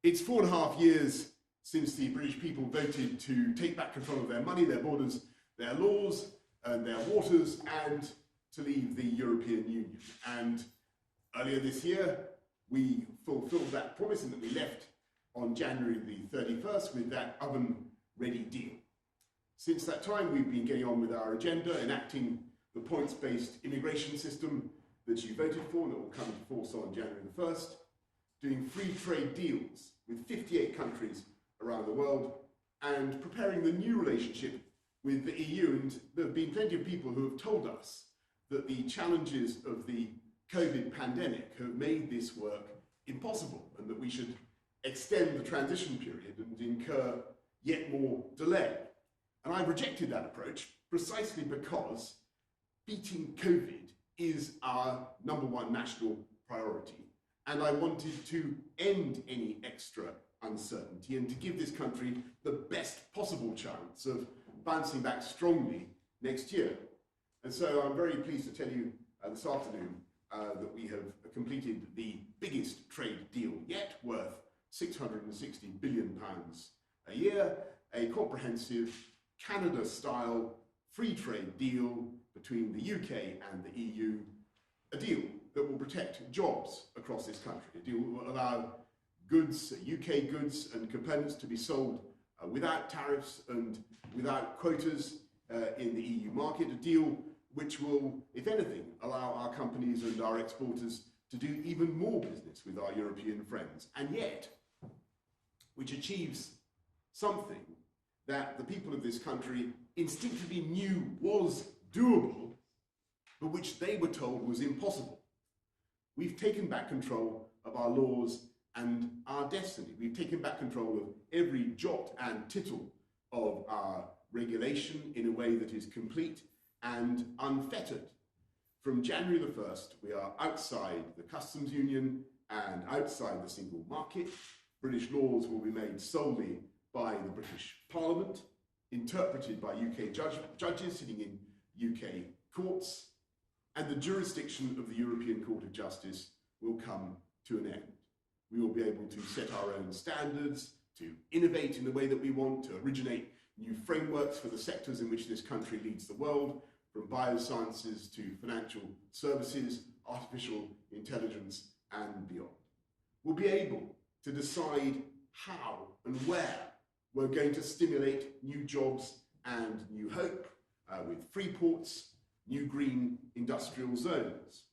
It's 4.5 years since the British people voted to take back control of their money, their borders, their laws, and their waters, and to leave the European Union. And earlier this year, we fulfilled that promise in that we left on January the 31st with that oven-ready deal. Since that time, we've been getting on with our agenda, enacting the points-based immigration system that you voted for and that will come into force on January the 1st, doing free trade deals with 58 countries around the world, and preparing the new relationship with the EU. And there have been plenty of people who have told us that the challenges of the COVID pandemic have made this work impossible, and that we should extend the transition period and incur yet more delay. And I've rejected that approach precisely because beating COVID is our #1 national priority. And I wanted to end any extra uncertainty and to give this country the best possible chance of bouncing back strongly next year. And so I'm very pleased to tell you this afternoon that we have completed the biggest trade deal yet, worth £660 billion a year, a comprehensive Canada-style free trade deal between the UK and the EU, a deal that will protect jobs across this country, a deal that will allow goods, UK goods and components to be sold without tariffs and without quotas in the EU market, a deal which will, if anything, allow our companies and our exporters to do even more business with our European friends, and yet which achieves something that the people of this country instinctively knew was doable, but which they were told was impossible. We've taken back control of our laws and our destiny. We've taken back control of every jot and tittle of our regulation in a way that is complete and unfettered. From January the 1st, we are outside the customs union and outside the single market. British laws will be made solely by the British Parliament, interpreted by UK judges sitting in UK courts, and the jurisdiction of the European Court of Justice will come to an end. We will be able to set our own standards, to innovate in the way that we want, to originate new frameworks for the sectors in which this country leads the world, from biosciences to financial services, artificial intelligence, and beyond. We'll be able to decide how and where we're going to stimulate new jobs and new hope with free ports, new green industrial zones.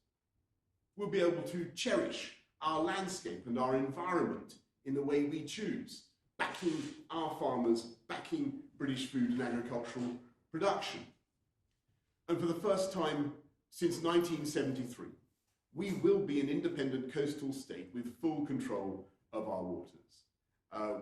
We'll be able to cherish our landscape and our environment in the way we choose, backing our farmers, backing British food and agricultural production. And for the first time since 1973, we will be an independent coastal state with full control of our waters,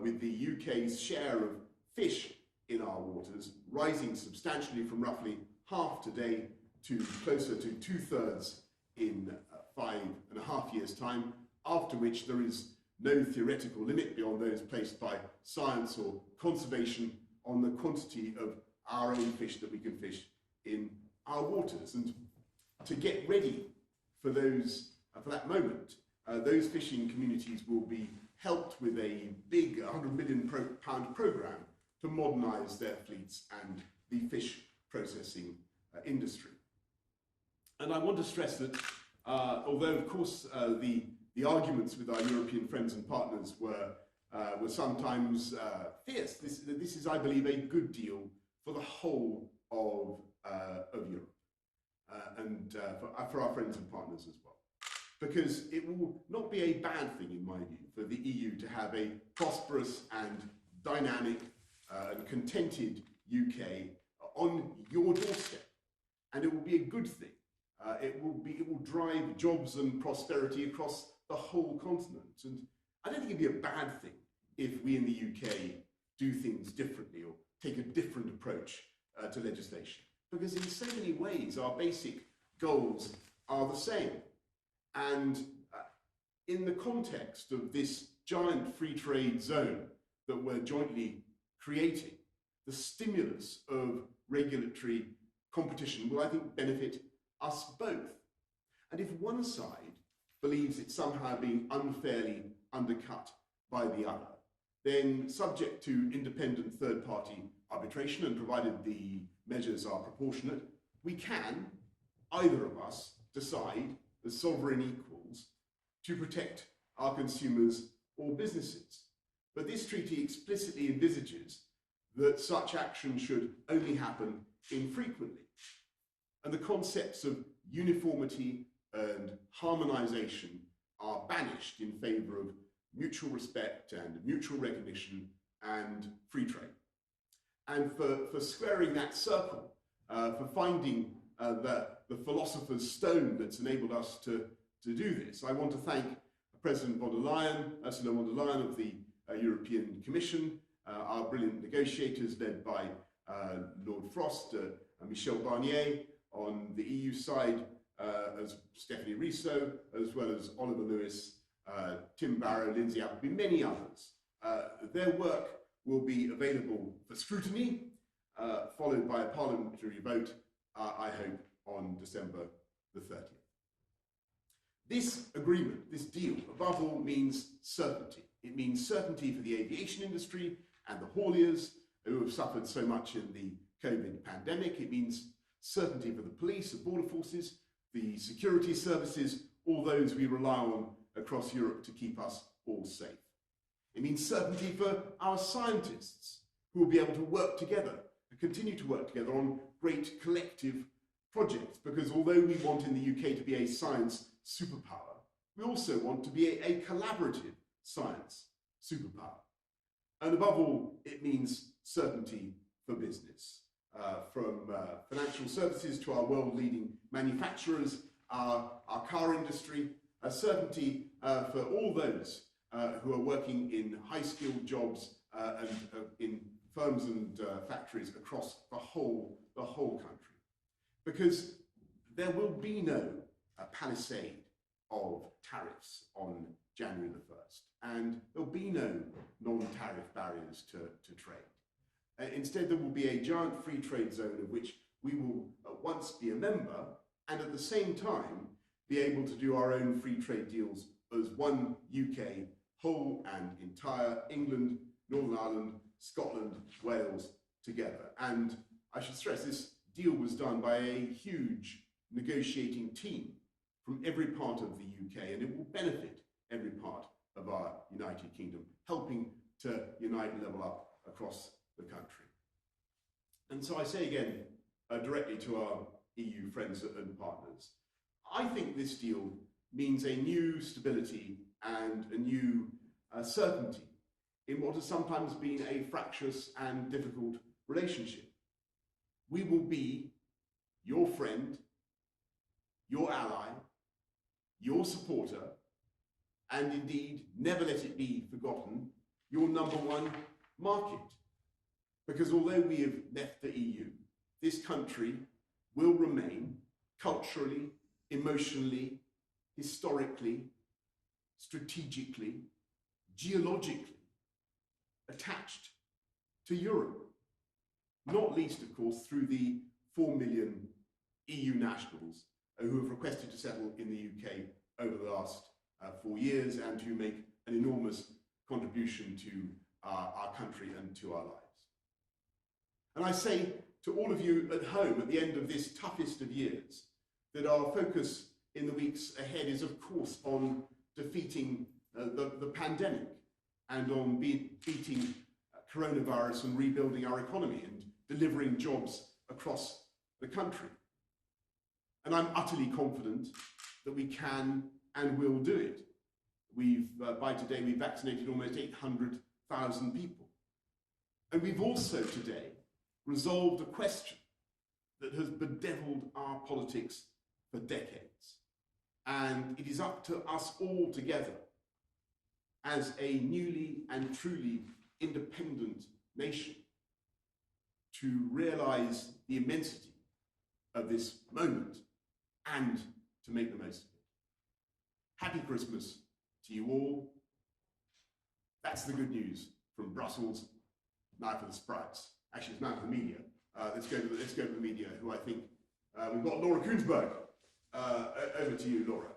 with the UK's share of fish in our waters rising substantially from roughly half today to closer to 2/3 in 5.5 years' time, after which there is no theoretical limit beyond those placed by science or conservation on the quantity of our own fish that we can fish in our waters. And to get ready for that moment, those fishing communities will be helped with a big £100 million programme to modernise their fleets and the fish processing industry. And I want to stress that although of course the arguments with our European friends and partners were sometimes fierce, this is, I believe, a good deal for the whole of Europe and for our friends and partners as well. Because it will not be a bad thing, in my view, for the EU to have a prosperous and dynamic and contented UK on your doorstep. And it will be a good thing. It will drive jobs and prosperity across the whole continent. And I don't think it'd be a bad thing if we in the UK do things differently or take a different approach to legislation. Because in so many ways, our basic goals are the same. And in the context of this giant free trade zone that we're jointly creating, the stimulus of regulatory competition will, I think, benefit us both. And if one side believes it's somehow being unfairly undercut by the other, then subject to independent third-party arbitration and provided the measures are proportionate, we can, either of us, decide as sovereign equals to protect our consumers or businesses. But this treaty explicitly envisages that such action should only happen infrequently. And the concepts of uniformity and harmonisation are banished in favour of mutual respect and mutual recognition and free trade. And for squaring that circle, for finding the philosopher's stone that's enabled us to do this, I want to thank President von der Leyen, Ursula von der Leyen of the European Commission, our brilliant negotiators led by Lord Frost and Michel Barnier on the EU side, as Stephanie Riso, as well as Oliver Lewis, Tim Barrow, Lindsay Appleby, many others. Their work will be available for scrutiny, followed by a parliamentary vote, I hope, on December the 30th. This agreement, this deal, above all, means certainty. It means certainty for the aviation industry and the hauliers who have suffered so much in the COVID pandemic. It means certainty for the police, the border forces, the security services, all those we rely on across Europe to keep us all safe. It means certainty for our scientists who will be able to work together and continue to work together on great collective projects, because although we want in the UK to be a science superpower, we also want to be a collaborative science superpower. And above all, it means certainty for business, from financial services to our world-leading manufacturers, our car industry, a certainty for all those who are working in high-skilled jobs and in firms and factories across the whole country. Because there will be no palisade of tariffs on January the 1st, and there'll be no non-tariff barriers to trade. Instead, there will be a giant free trade zone of which we will at once be a member and at the same time be able to do our own free trade deals as one UK, whole and entire England, Northern Ireland, Scotland, Wales together. And I should stress this deal was done by a huge negotiating team from every part of the UK, and it will benefit every part of our United Kingdom, helping to unite and level up across the country. And so I say again, directly to our EU friends and partners, I think this deal means a new stability and a new certainty in what has sometimes been a fractious and difficult relationship. We will be your friend, your ally, your supporter, and indeed, never let it be forgotten, your number one market. Because although we have left the EU, this country will remain culturally, emotionally, historically, strategically, geologically attached to Europe. Not least, of course, through the 4 million EU nationals who have requested to settle in the UK over the last 4 years and who make an enormous contribution to our country and to our lives. And I say to all of you at home at the end of this toughest of years that our focus in the weeks ahead is, of course, on defeating the pandemic and on beating coronavirus and rebuilding our economy and delivering jobs across the country. And I'm utterly confident that we can and will do it. By today, we've vaccinated almost 800,000 people. And we've also today resolved a question that has bedeviled our politics for decades. And it is up to us all together as a newly and truly independent nation to realise the immensity of this moment and to make the most of it. Happy Christmas to you all. That's the good news from Brussels. Now for the sprites. Actually, it's now for the media. Let's go to the media, who I think we've got Laura Koonsberg. Over to you, Laura.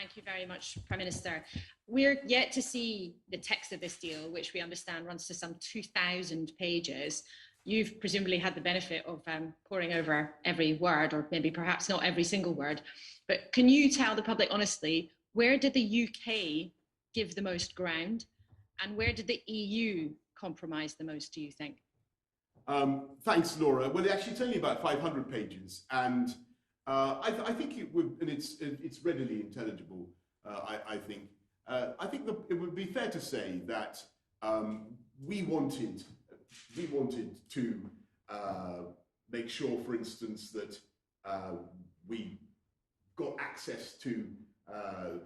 Thank you very much, Prime Minister. We're yet to see the text of this deal, which we understand runs to some 2,000 pages. You've presumably had the benefit of poring over every word, or maybe perhaps not every single word. But can you tell the public honestly, where did the UK give the most ground, and where did the EU compromise the most, do you think? Thanks, Laura. Well, actually, it's only about 500 pages, and I think it would, and it's readily intelligible. I think that it would be fair to say that we wanted to make sure, for instance, that we got access to,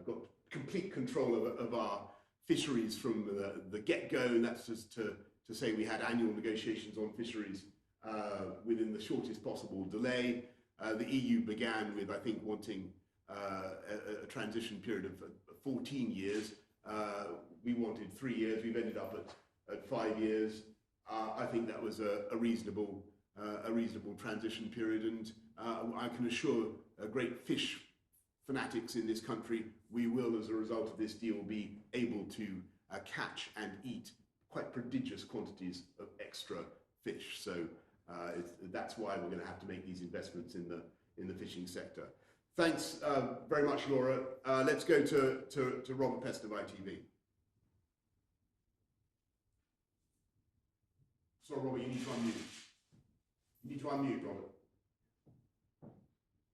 got complete control of our fisheries from the get-go, and that's just to say we had annual negotiations on fisheries within the shortest possible delay. The EU began with, I think, wanting a transition period of 14 years. We wanted 3 years. We've ended up at 5 years. I think that was a reasonable transition period, and I can assure great fish fanatics in this country, we will, as a result of this deal, be able to catch and eat quite prodigious quantities of extra fish. So that's why we're going to have to make these investments in the fishing sector. Thanks very much, Laura. Let's go to Robert Pest of ITV. Sorry, Robert, you need to unmute. You need to unmute,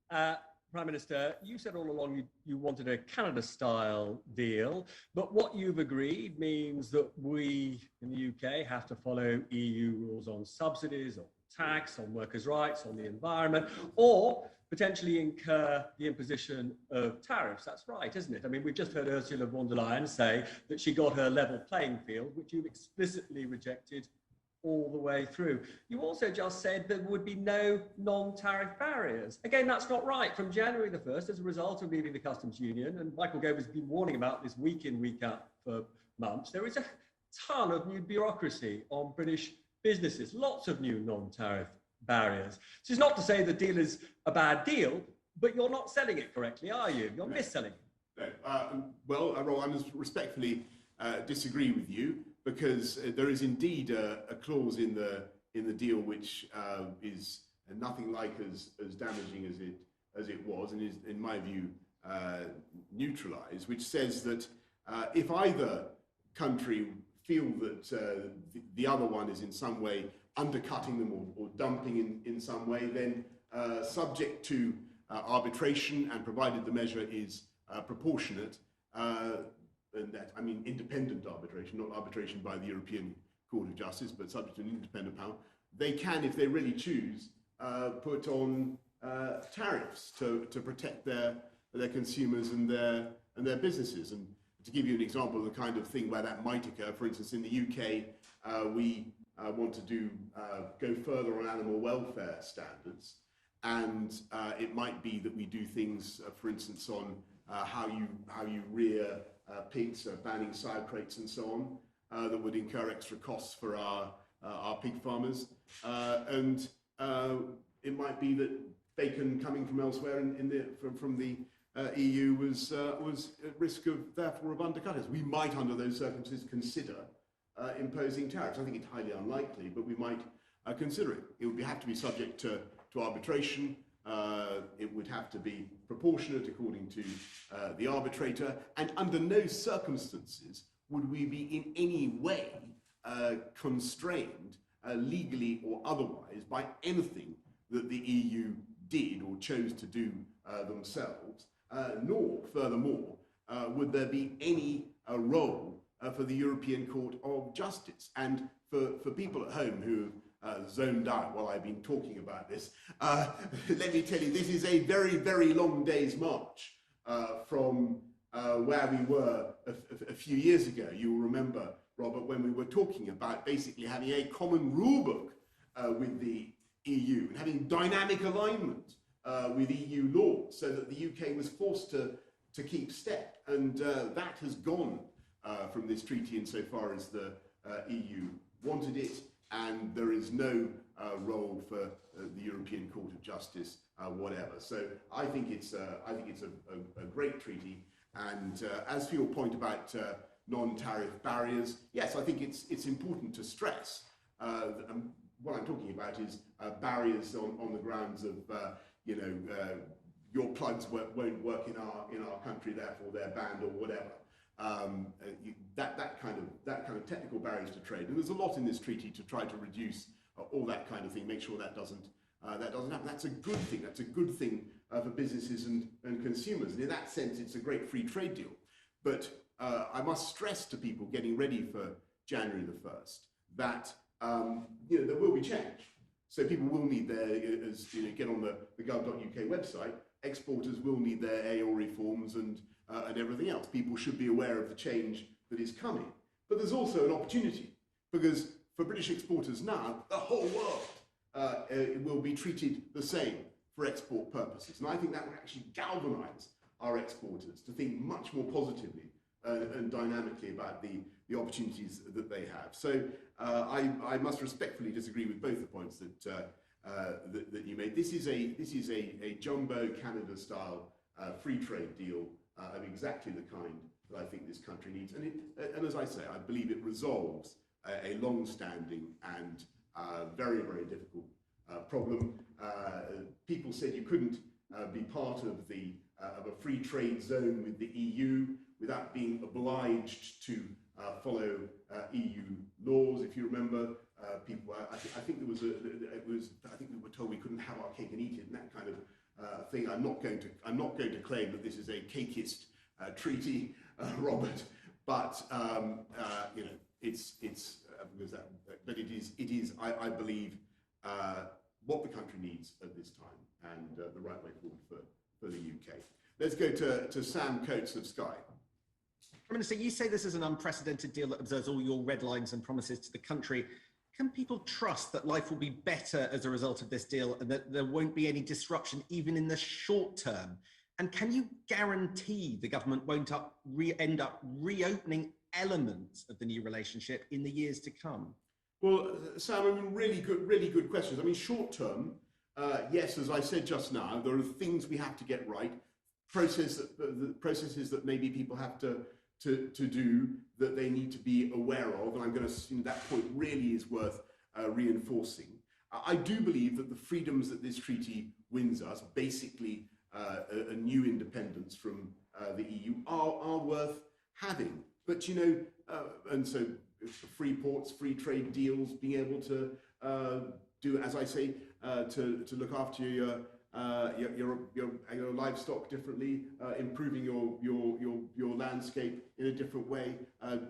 Robert. Prime Minister, you said all along you wanted a Canada-style deal, but what you've agreed means that we in the UK have to follow EU rules on subsidies, on tax, on workers' rights, on the environment, or potentially incur the imposition of tariffs. That's right, isn't it? I mean, we've just heard Ursula von der Leyen say that she got her level playing field, which you've explicitly rejected all the way through. You also just said there would be no non-tariff barriers. Again, that's not right. From January the 1st, as a result of leaving the customs union, and Michael Gove has been warning about this week in, week out for months, there is a ton of new bureaucracy on British businesses, lots of new non-tariff barriers. This is not to say the deal is a bad deal, but you're not selling it correctly, are you? You're mis-selling it. No. Well, I must respectfully disagree with you, because there is indeed a clause in the deal which is nothing like as damaging as it was, and is, in my view, neutralised, which says that if either country feel that the other one is in some way undercutting them or dumping in some way, then subject to arbitration, and provided the measure is proportionate, and that, I mean, independent arbitration, not arbitration by the European Court of Justice, but subject to an independent panel, they can, if they really choose, put on tariffs to protect their consumers and their businesses. And to give you an example of the kind of thing where that might occur, for instance, in the UK, we want to go further on animal welfare standards, and it might be that we do things, for instance, on how you rear pigs, banning sire crates and so on, that would incur extra costs for our pig farmers, and it might be that bacon coming from elsewhere from the EU was at risk of undercutters. We might, under those circumstances, consider imposing tariffs. I think it's highly unlikely, but we might consider it. It would have to be subject to arbitration. It would have to be proportionate according to the arbitrator, and under no circumstances would we be in any way constrained, legally or otherwise, by anything that the EU did or chose to do themselves, nor, furthermore, would there be any role for the European Court of Justice. And for people at home who zoned out while I've been talking about this, let me tell you, this is a very, very long day's march from where we were a few years ago. You'll remember, Robert, when we were talking about basically having a common rule book with the EU and having dynamic alignment with EU law, so that the UK was forced to keep step. And that has gone from this treaty insofar as the EU wanted it, and there is no role for the European Court of Justice whatever. So I think it's a great treaty, And as for your point about non-tariff barriers, yes, I think it's important to stress. What I'm talking about is barriers on the grounds of, your plugs won't work in our country, therefore they're banned or whatever. That kind of technical barriers to trade, and there's a lot in this treaty to try to reduce all that kind of thing, make sure that doesn't happen. That's a good thing. That's a good thing for businesses and consumers. And in that sense, it's a great free trade deal. But I must stress to people getting ready for January the 1st that there will be change. So people will need get on the gov.uk website. Exporters will need their AORI forms and everything else. People should be aware of the change that is coming. But there's also an opportunity, because for British exporters now, the whole world will be treated the same for export purposes. And I think that will actually galvanise our exporters to think much more positively and dynamically about the opportunities that they have. So I must respectfully disagree with both the points that you made. This is a jumbo Canada-style free trade deal of exactly the kind that I think this country needs. And as I say, I believe it resolves a long-standing and very, very difficult problem. People said you couldn't be part of a free trade zone with the EU without being obliged to follow EU laws. If you remember, people, I think we were told we couldn't have our cake and eat it, and that kind of thing. I'm not going to claim that this is a cakeist treaty, Robert, but it's because that, but it is. I believe what the country needs at this time, and the right way forward for the UK. Let's go to Sam Coates of Sky. Prime Minister, you say this is an unprecedented deal that observes all your red lines and promises to the country. Can people trust that life will be better as a result of this deal and that there won't be any disruption even in the short term? And can you guarantee the government won't end up reopening elements of the new relationship in the years to come? Well, Sam, I mean, really good questions. I mean, short term, yes, as I said just now, there are things we have to get right, processes that maybe people have to do that they need to be aware of, and I'm going to assume that point really is worth reinforcing. I do believe that the freedoms that this treaty wins us, basically a new independence from the EU, are worth having. But and so free ports, free trade deals, being able to do, as I say, to look after your livestock differently, improving your landscape in a different way,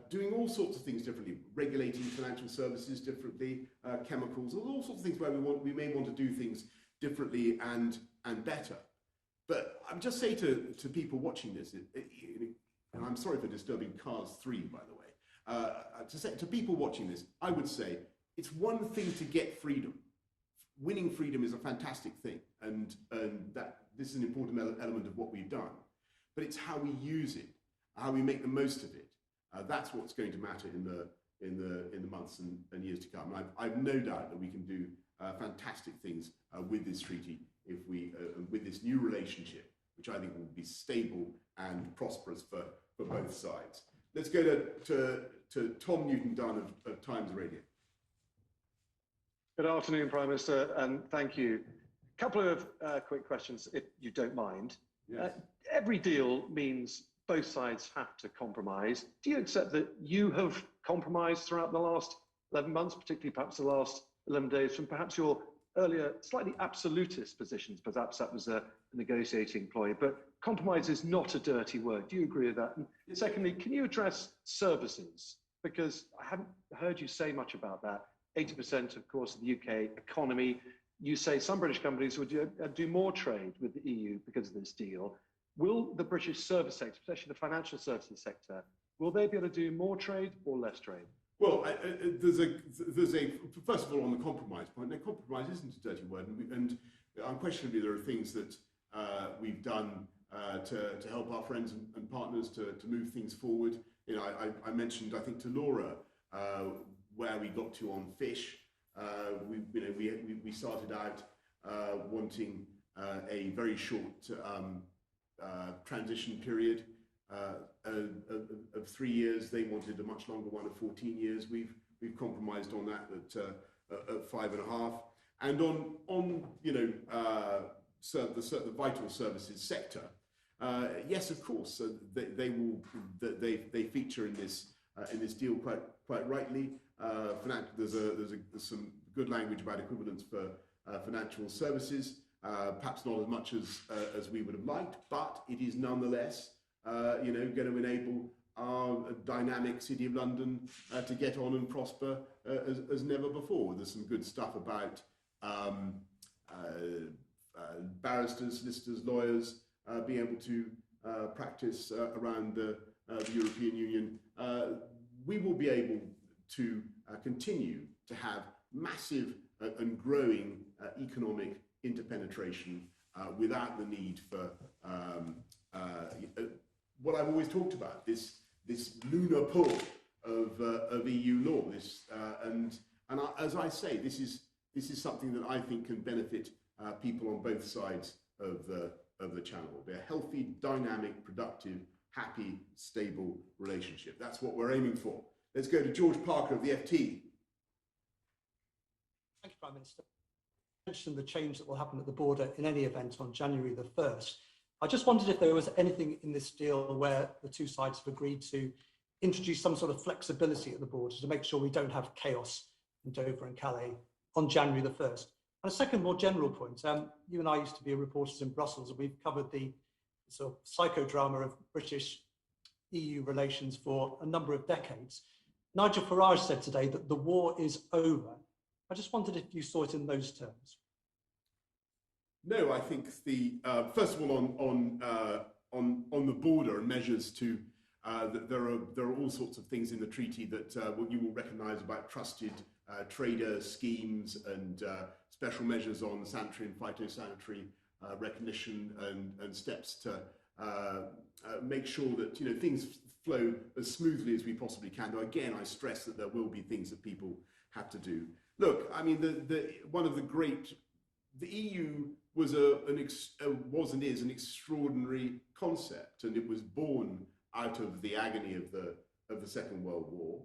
doing all sorts of things differently, regulating financial services differently, chemicals, all sorts of things where we may want to do things differently and better. But I'm just saying to people watching this, and I'm sorry for disturbing Cars 3, by the way, to people watching this, I would say it's one thing to get freedom. Winning freedom is a fantastic thing, and that this is an important element of what we've done. But it's how we use it, how we make the most of it. That's what's going to matter in the months and years to come. And I've no doubt that we can do fantastic things with this treaty if we with this new relationship, which I think will be stable and prosperous for both sides. Let's go to Tom Newton-Dunn of Times Radio. Good afternoon, Prime Minister, and thank you. A couple of quick questions, if you don't mind. Yes. Every deal means both sides have to compromise. Do you accept that you have compromised throughout the last 11 months, particularly perhaps the last 11 days, from perhaps your earlier slightly absolutist positions? Perhaps that was a negotiating ploy, but compromise is not a dirty word. Do you agree with that? And secondly, can you address services? Because I haven't heard you say much about that. 80%, of course, of the UK economy. You say some British companies would do more trade with the EU because of this deal. Will the British service sector, especially the financial services sector, will they be able to do more trade or less trade? Well, there's a first of all, on the compromise point, no, compromise isn't a dirty word, and unquestionably there are things that we've done to help our friends and partners to move things forward. I mentioned, I think, to Laura, where we got to on fish. We started out wanting a very short transition period of 3 years. They wanted a much longer one of 14 years. We've compromised on that at 5.5. And on the vital services sector, yes, of course, they feature in this deal quite rightly. There's some good language about equivalence for financial services. Perhaps not as much as we would have liked, but it is nonetheless going to enable our dynamic City of London to get on and prosper as never before. There's some good stuff about barristers, solicitors, lawyers being able to practice around the European Union. We will be able to continue to have massive and growing economic interpenetration without the need for what I've always talked about, this lunar pull of EU law. As I say, this is something that I think can benefit people on both sides of the channel. They're healthy, dynamic, productive, happy, stable relationship. That's what we're aiming for. Let's go to George Parker of the FT. Thank you, Prime Minister. You mentioned the change that will happen at the border in any event on January the 1st. I just wondered if there was anything in this deal where the two sides have agreed to introduce some sort of flexibility at the border to make sure we don't have chaos in Dover and Calais on January the 1st. And a second, more general point, you and I used to be reporters in Brussels, and we've covered the sort of psychodrama of British EU relations for a number of decades. Nigel Farage said today that the war is over. I just wondered if you saw it in those terms. No, I think first of all on the border and measures to there are all sorts of things in the treaty that what you will recognise about trusted trader schemes and special measures on sanitary and phytosanitary recognition and steps to make sure that things flow as smoothly as we possibly can. Though again, I stress that there will be things that people have to do. Look, I mean, the EU was and is an extraordinary concept, and it was born out of the agony of the Second World War,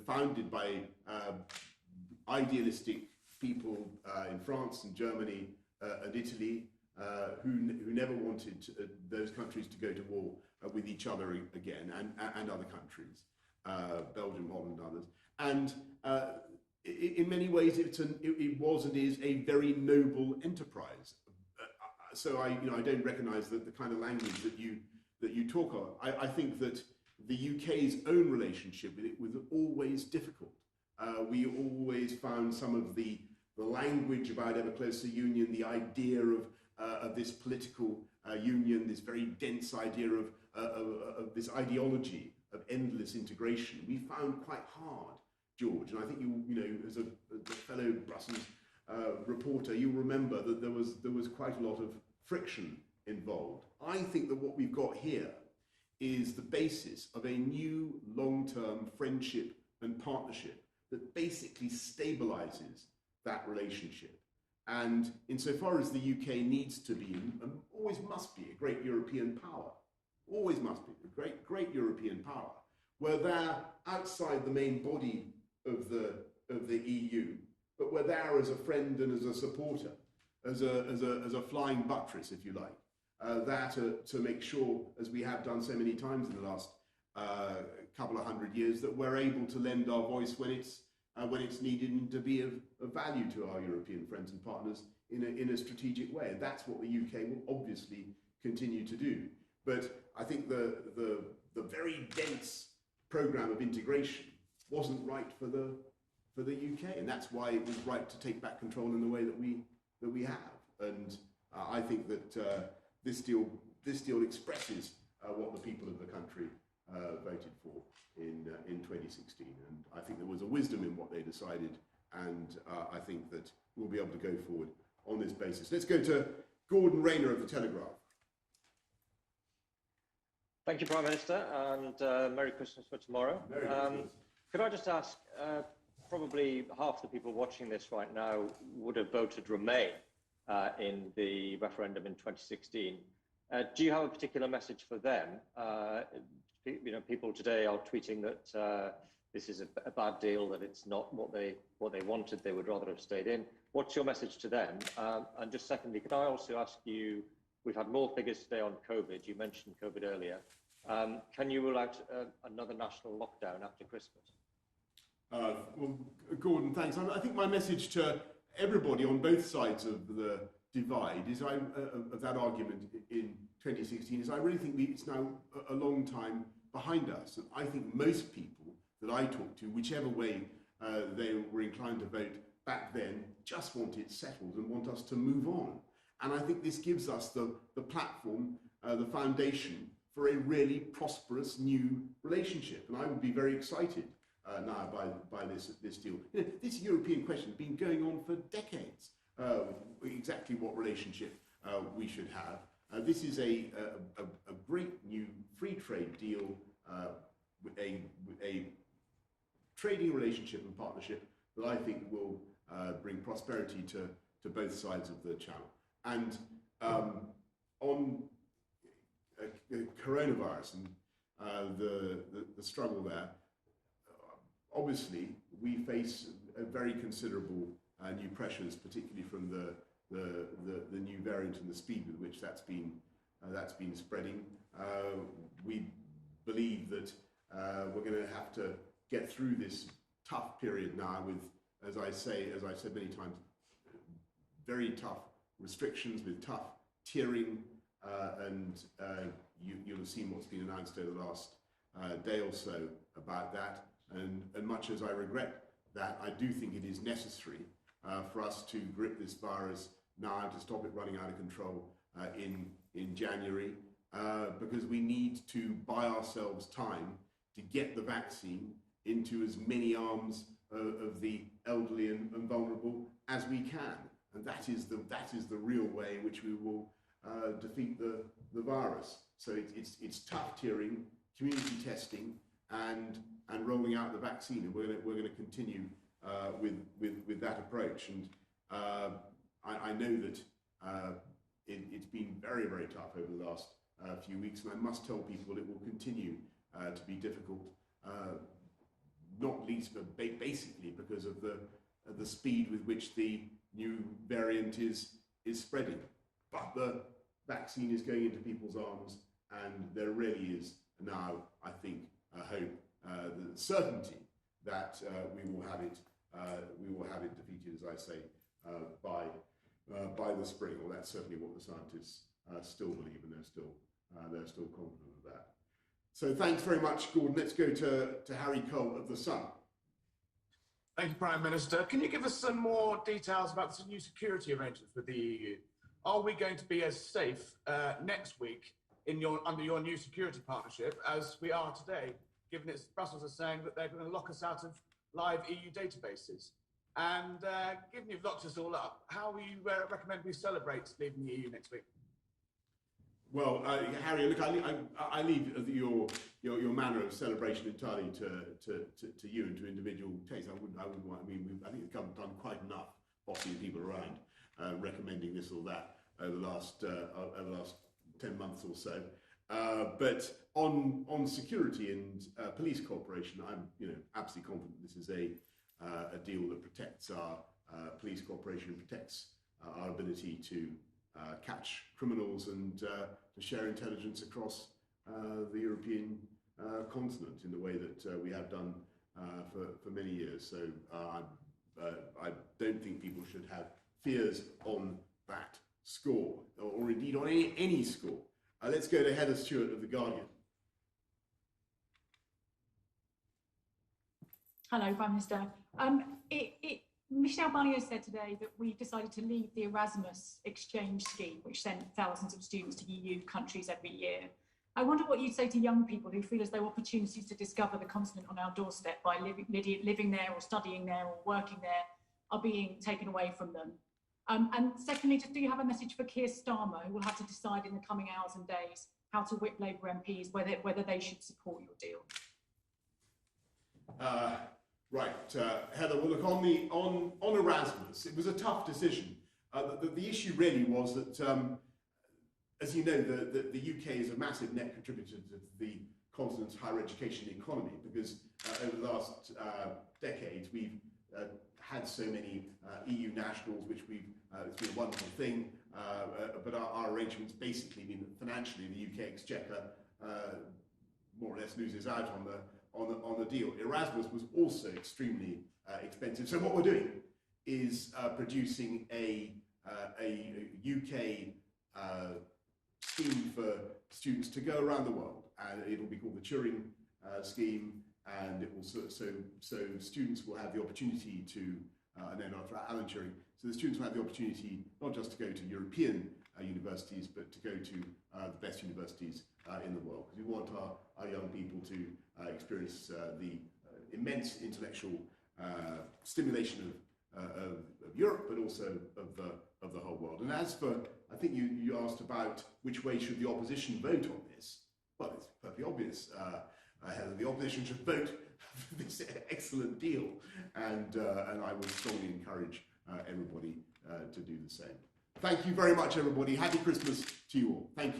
founded by idealistic people in France and Germany and Italy who never wanted those countries to go to war with each other again, and other countries, Belgium, Holland, and others. And in many ways, it was and is a very noble enterprise. So I don't recognise the kind of language that you talk of. I think that the UK's own relationship with it was always difficult. We always found some of the language about ever closer union, the idea of this political union, this very dense idea of this ideology of endless integration, we found quite hard, George. And I think as a fellow Brussels reporter, you remember that there was quite a lot of friction involved. I think that what we've got here is the basis of a new long-term friendship and partnership that basically stabilizes that relationship. And insofar as the UK needs to be, and always must be, a great European power, always must be a great European power, we're there outside the main body of the EU, but we're there as a friend and as a supporter, as a flying buttress, if you like. To make sure, as we have done so many times in the last couple of hundred years, that we're able to lend our voice when it's needed and to be of value to our European friends and partners in a strategic way. And that's what the UK will obviously continue to do. But I think the very dense programme of integration wasn't right for the UK, and that's why it was right to take back control in the way that we have. And I think that this deal expresses what the people of the country voted for in 2016, and I think there was a wisdom in what they decided, and I think that we'll be able to go forward on this basis. Let's go to Gordon Rayner of the Telegraph. Thank you, Prime Minister, and Merry Christmas for tomorrow. Merry Christmas. Could I just ask, probably half the people watching this right now would have voted Remain in the referendum in 2016. Do you have a particular message for them? People today are tweeting that this is a bad deal, that it's not what they wanted. They would rather have stayed in. What's your message to them? And just secondly, could I also ask you, we've had more figures today on COVID. You mentioned COVID earlier. Can you rule out another national lockdown after Christmas? Well, Gordon, thanks. I think my message to everybody on both sides of the divide is of that argument in 2016 is I really think it's now a long time behind us. And I think most people that I talk to, whichever way they were inclined to vote back then, just want it settled and want us to move on. And I think this gives us the platform, the foundation for a really prosperous new relationship. And I would be very excited now by this deal. You know, this European question has been going on for decades, exactly what relationship we should have. This is a great new free trade deal, a trading relationship and partnership that I think will bring prosperity to both sides of the channel. And on coronavirus and the struggle there, obviously we face a very considerable new pressures, particularly from the new variant and the speed with which that's been spreading. We believe that we're going to have to get through this tough period now with, as I've said many times, very tough restrictions, with tough tiering, and you'll have seen what's been announced over the last day or so about that. And much as I regret that, I do think it is necessary for us to grip this virus now, to stop it running out of control in January, because we need to buy ourselves time to get the vaccine into as many arms of the elderly and vulnerable as we can. And that is the real way in which we will defeat the virus. So it's tough tiering, community testing, and rolling out the vaccine. And we're going to continue with that approach. And I know that it's been very, very tough over the last few weeks, and I must tell people it will continue to be difficult, not least but basically because of the speed with which the new variant is spreading. But the vaccine is going into people's arms, and there really is now, I think, a hope, the certainty that we will have it defeated, as I say, by the spring. Or that's certainly what the scientists still believe, and they're still confident of that. So thanks very much, Gordon. Let's go to Harry Cole of The Sun. Thank you, Prime Minister. Can you give us some more details about the new security arrangements with the EU? Are we going to be as safe next week under your new security partnership as we are today, given it's Brussels are saying that they're going to lock us out of live EU databases? And given you've locked us all up, how will you recommend we celebrate leaving the EU next week? Well, Harry, look, I leave your manner of celebration entirely to you and to individual taste. I wouldn't want. I mean, I think we've done quite enough bossing people around, recommending this or that over the last 10 months or so. But on security and police cooperation, I'm absolutely confident this is a deal that protects our police cooperation, protects our ability to catch criminals and to share intelligence across the European continent in the way that we have done for many years. So I don't think people should have fears on that score, or indeed on any score. Let's go to Heather Stewart of The Guardian. Hello, Prime Minister. Michel Barnier said today that we decided to leave the Erasmus exchange scheme, which sent thousands of students to EU countries every year. I wonder what you'd say to young people who feel as though opportunities to discover the continent on our doorstep by living there or studying there or working there are being taken away from them. And secondly, do you have a message for Keir Starmer, who will have to decide in the coming hours and days how to whip Labour MPs, whether they should support your deal? Right, Heather. Well, look, on Erasmus, it was a tough decision. The issue really was that as you know, the UK is a massive net contributor to the continent's higher education economy, because over the last decades we've had so many EU nationals, which it's been a wonderful thing, but our arrangements basically mean that financially the UK exchequer more or less loses out on the deal. Erasmus was also extremely expensive. So what we're doing is producing a UK scheme for students to go around the world, and it'll be called the Turing scheme, and it will so students will have the opportunity to, no, not for Alan Turing, so the students will have the opportunity not just to go to European universities, but to go to the best universities in the world, because we want our young people to experience the immense intellectual stimulation of Europe, but also of the whole world. And as for, I think you asked about which way should the opposition vote on this. Well, it's perfectly obvious. The opposition should vote for this excellent deal, and I would strongly encourage everybody to do the same. Thank you very much, everybody. Happy Christmas to you all. Thank you.